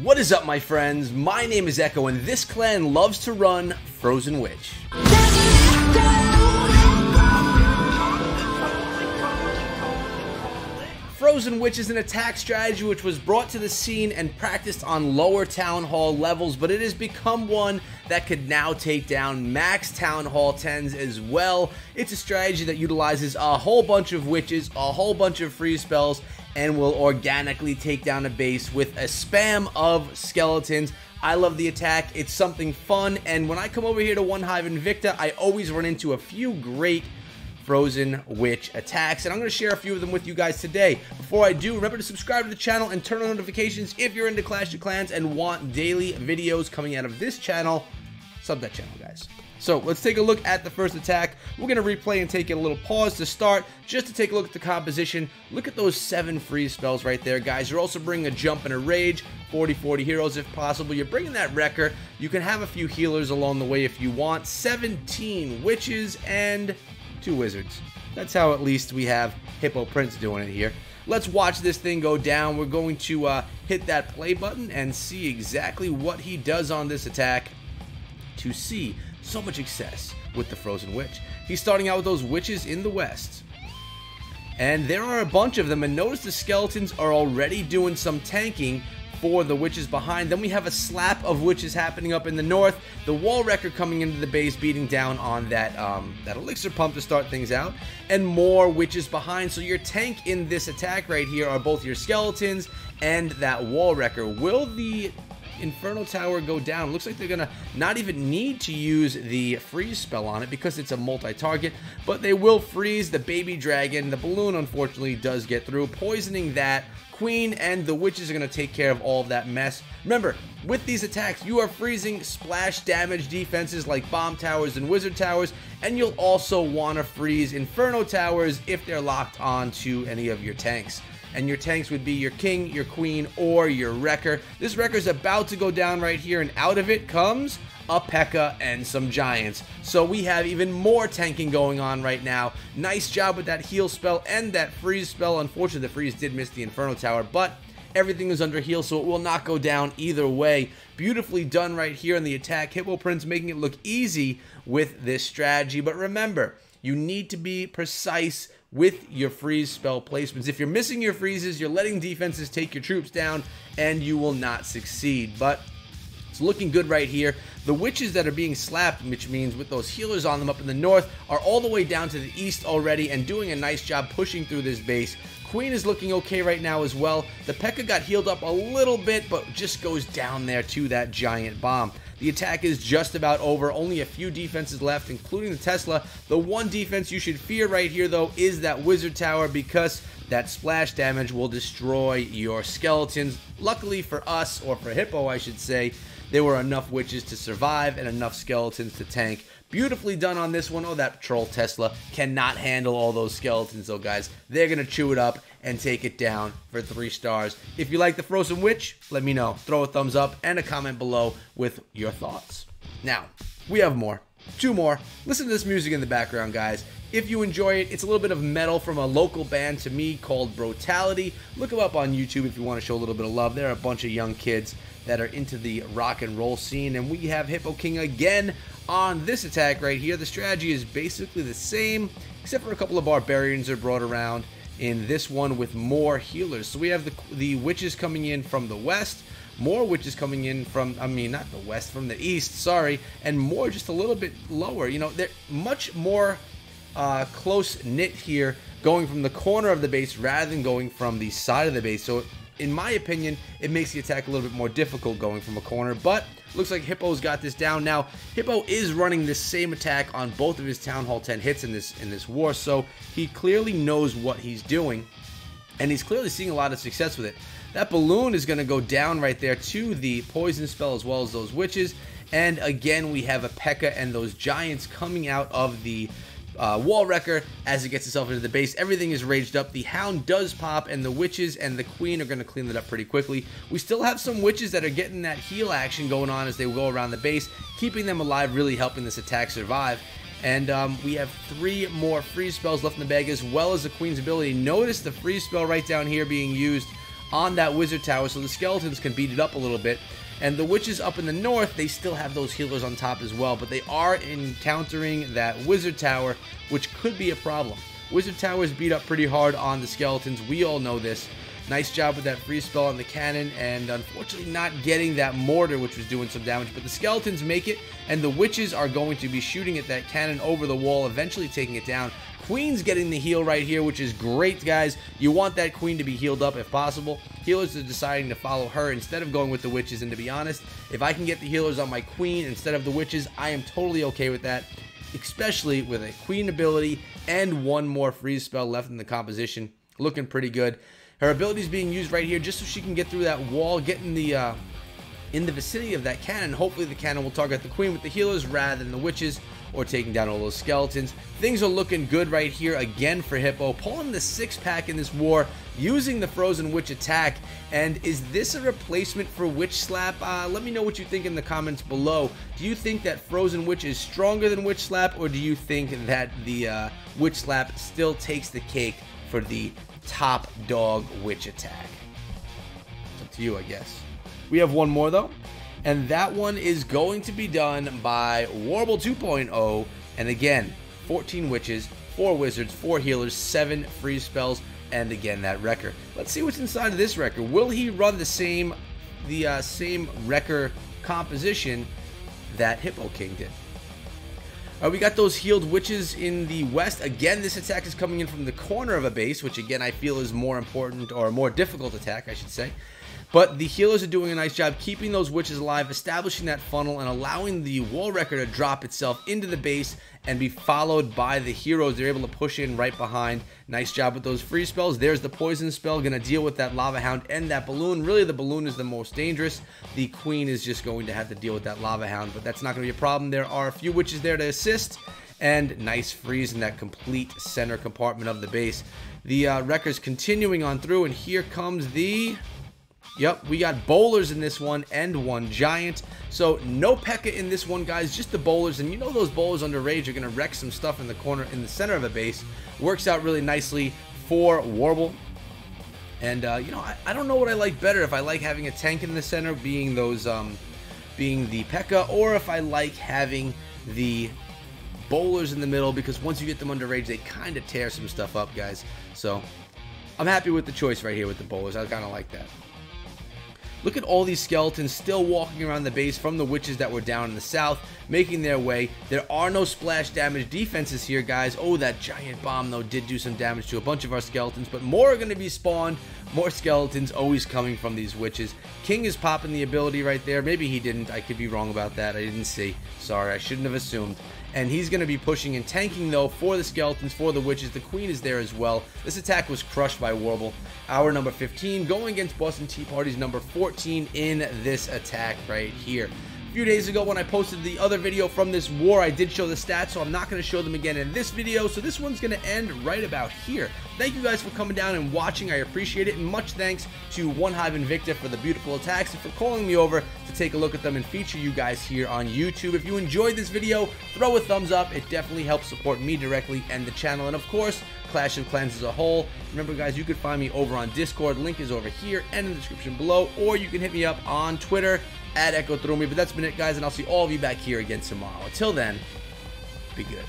What is up, my friends? My name is Echo, and this clan loves to run Frozen Witch. Frozen Witch is an attack strategy which was brought to the scene and practiced on lower Town Hall levels, but it has become one that could now take down max Town Hall 10s as well. It's a strategy that utilizes a whole bunch of witches, a whole bunch of freeze spells, and will organically take down a base with a spam of skeletons. I love the attack. It's something fun, and when I come over here to OneHive Invicta, I always run into a few great Frozen Witch attacks, and I'm going to share a few of them with you guys today. Before I do, remember to subscribe to the channel and turn on notifications if you're into Clash of Clans and want daily videos coming out of this channel. Sub that channel, guys. So let's take a look at the first attack. We're going to replay and take a little pause to start just to take a look at the composition. Look at those 7 freeze spells right there, guys. You're also bringing a jump and a rage, 40-40 heroes if possible. You're bringing that wrecker. You can have a few healers along the way if you want. 17 witches and 2 wizards. That's how at least we have Hippo Prince doing it here. Let's watch this thing go down. We're going to hit that play button and see exactly what he does on this attack to see so much success with the Frozen Witch. He's starting out with those witches in the west, and there are a bunch of them, and notice the skeletons are already doing some tanking for the witches behind. Then we have a slap of witches happening up in the north, the wall wrecker coming into the base, beating down on that that elixir pump to start things out, and more witches behind. So your tank in this attack right here are both your skeletons and that wall wrecker. Will the Inferno Tower go down? Looks like they're gonna not even need to use the freeze spell on it because it's a multi-target, but they will freeze the baby dragon. The balloon unfortunately does get through, poisoning that queen, and the witches are going to take care of all of that mess. Remember, with these attacks, you are freezing splash damage defenses like bomb towers and wizard towers, and you'll also want to freeze inferno towers if they're locked onto any of your tanks. And your tanks would be your king, your queen, or your wrecker. This wrecker's about to go down right here, and out of it comes a P.E.K.K.A. and some giants. So we have even more tanking going on right now. Nice job with that heal spell and that freeze spell. Unfortunately, the freeze did miss the Inferno Tower, but everything is under heal, so it will not go down either way. Beautifully done right here in the attack. Hippo Prince making it look easy with this strategy. But remember, you need to be precise with your freeze spell placements. If you're missing your freezes, you're letting defenses take your troops down, and you will not succeed. But it's looking good right here. The witches that are being slapped, which means with those healers on them up in the north, are all the way down to the east already and doing a nice job pushing through this base. Queen is looking okay right now as well. The P.E.K.K.A. got healed up a little bit, but just goes down there to that giant bomb. The attack is just about over. Only a few defenses left, including the Tesla. The one defense you should fear right here, though, is that wizard tower, because that splash damage will destroy your skeletons. Luckily for us, or for Hippo, I should say, there were enough witches to survive and enough skeletons to tank. Beautifully done on this one. Oh, that troll Tesla cannot handle all those skeletons, though, guys. They're going to chew it up and take it down for 3 stars. If you like the Frozen Witch, let me know. Throw a thumbs up and a comment below with your thoughts. Now, we have more. 2 more. Listen to this music in the background, guys. If you enjoy it, it's a little bit of metal from a local band to me called Brutality. Look them up on YouTube if you want to show a little bit of love. They're a bunch of young kids that are into the rock and roll scene, and we have Hippo King again on this attack right here. The strategy is basically the same, except for a couple of barbarians are brought around in this one with more healers. So we have the witches coming in from the west, more witches coming in from, I mean, not the west, from the east, sorry, and more just a little bit lower. You know, they're much more close-knit here, going from the corner of the base rather than going from the side of the base. So in my opinion, it makes the attack a little bit more difficult going from a corner, but looks like Hippo's got this down. Now, Hippo is running this same attack on both of his Town Hall 10 hits in this war, so he clearly knows what he's doing, and he's clearly seeing a lot of success with it. That balloon is going to go down right there to the poison spell as well as those witches, and again, we have a P.E.K.K.A. and those giants coming out of the wall wrecker as it gets itself into the base. Everything is raged up. The hound does pop, and the witches and the queen are going to clean it up pretty quickly. We still have some witches that are getting that heal action going on as they go around the base, keeping them alive, really helping this attack survive. And we have 3 more freeze spells left in the bag, as well as the queen's ability. Notice the freeze spell right down here being used on that wizard tower so the skeletons can beat it up a little bit. And the witches up in the north, they still have those healers on top as well, but they are encountering that wizard tower, which could be a problem. Wizard towers beat up pretty hard on the skeletons. We all know this. Nice job with that free spell on the cannon, and unfortunately not getting that mortar, which was doing some damage. But the skeletons make it, and the witches are going to be shooting at that cannon over the wall, eventually taking it down. Queen's getting the heal right here, which is great, guys. You want that queen to be healed up if possible. Healers are deciding to follow her instead of going with the witches, and to be honest, if I can get the healers on my queen instead of the witches, I am totally okay with that, especially with a queen ability and one more freeze spell left in the composition. Looking pretty good. Her ability is being used right here just so she can get through that wall, get in the vicinity of that cannon. Hopefully the cannon will target the queen with the healers rather than the witches, or taking down all those skeletons. Things are looking good right here again for Hippo, pulling the 6-pack in this war, using the Frozen Witch attack. And is this a replacement for Witch Slap? Let me know what you think in the comments below. Do you think that Frozen Witch is stronger than Witch Slap, or do you think that the Witch Slap still takes the cake for the top dog witch attack? It's up to you, I guess. We have one more though, and that one is going to be done by Warble 2.0. And again, 14 witches, 4 wizards, 4 healers, 7 freeze spells, and again that wrecker. Let's see what's inside of this wrecker. Will he run the same wrecker composition that Hippo King did? We got those healed witches in the west. Again, this attack is coming in from the corner of a base, which again I feel is more important, or a more difficult attack, I should say. But the healers are doing a nice job keeping those witches alive, establishing that funnel, and allowing the wall wrecker to drop itself into the base and be followed by the heroes. They're able to push in right behind. Nice job with those free spells. There's the poison spell, going to deal with that lava hound and that balloon. Really, the balloon is the most dangerous. The queen is just going to have to deal with that lava hound, but that's not going to be a problem. There are a few witches there to assist, and nice freeze in that complete center compartment of the base. The wrecker's continuing on through, and here comes the... Yep, we got bowlers in this one and one giant. So no P.E.K.K.A in this one, guys, just the bowlers. And you know those bowlers under rage are going to wreck some stuff in the corner, in the center of a base. Works out really nicely for Warble. And, you know, I don't know what I like better. If I like having a tank in the center, being those, being the P.E.K.K.A, or if I like having the bowlers in the middle, because once you get them under rage, they kind of tear some stuff up, guys. So I'm happy with the choice right here with the bowlers. I kind of like that. Look at all these skeletons still walking around the base from the witches that were down in the south, making their way. There are no splash damage defenses here, guys. Oh, that giant bomb, though, did do some damage to a bunch of our skeletons, but more are going to be spawned. More skeletons always coming from these witches. King is popping the ability right there. Maybe he didn't. I could be wrong about that. I didn't see. Sorry, I shouldn't have assumed. And he's going to be pushing and tanking, though, for the skeletons, for the witches. The queen is there as well. This attack was crushed by Warble. Our number 15 going against Boston Tea Party's number 14 in this attack right here. A few days ago when I posted the other video from this war, I did show the stats, so I'm not going to show them again in this video. So this one's going to end right about here. Thank you guys for coming down and watching. I appreciate it. And much thanks to OneHive Invicta for the beautiful attacks and for calling me over to take a look at them and feature you guys here on YouTube. If you enjoyed this video, throw a thumbs up. It definitely helps support me directly and the channel. And of course, Clash of Clans as a whole. Remember, guys, you can find me over on Discord. Link is over here and in the description below. Or you can hit me up on Twitter @EchoThroughMe. But that's been it, guys, and I'll see all of you back here again tomorrow. Until then, be good.